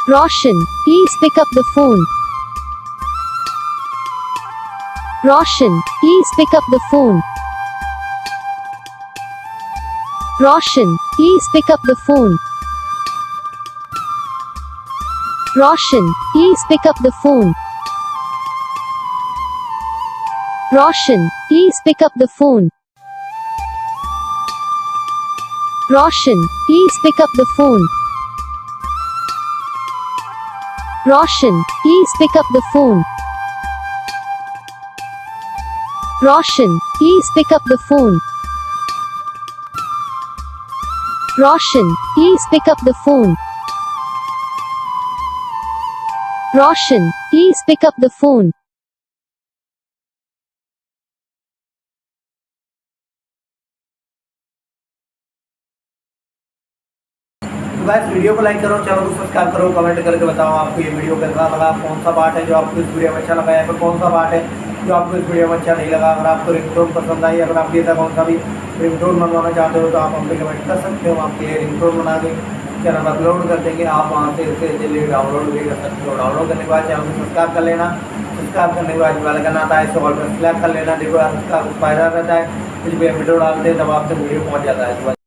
Roshan, please pick up the phone. Roshan, please pick up the phone. Roshan, please pick up the phone. Roshan, please pick up the phone. Roshan, please pick up the phone. Roshan, please pick up the phone. Roshan, please pick up the phone. Roshan, please pick up the phone. Roshan, please pick up the phone. Roshan, please pick up the phone. तो guys video को like करो, channel को subscribe करो, comment करके बताओ आपको ये video कैसा लगा, कौन सा पार्ट है जो आपको इस वीडियो में अच्छा लगा या फिर कौन सा पार्ट है जो आपको इस वीडियो में अच्छा नहीं लगा। अगर आपको रिंगटोन पसंद आई, अगर आप ये था कौन सा भी रिंगटोन बनवाना चाहते हो तो आप हम पे कमेंट कर सकते हो। आपके लिए रिंगटोन बना के चैनल पर अपलोड कर देंगे, आप वहाँ से इसे जल्दी डाउनलोड भी कर सकते हो। डाउनलोड करने के बाद चैनल को सब्सक्राइब कर लेना, सब्सक्राइब करने के बाद जो वाला करना आता है इसे ऑल पर सिलेक्ट कर लेना। देखो यार उसका फायदा रहता है, कुछ भी वीडियो डालते हैं तब आपसे वीडियो पहुँच जाता है।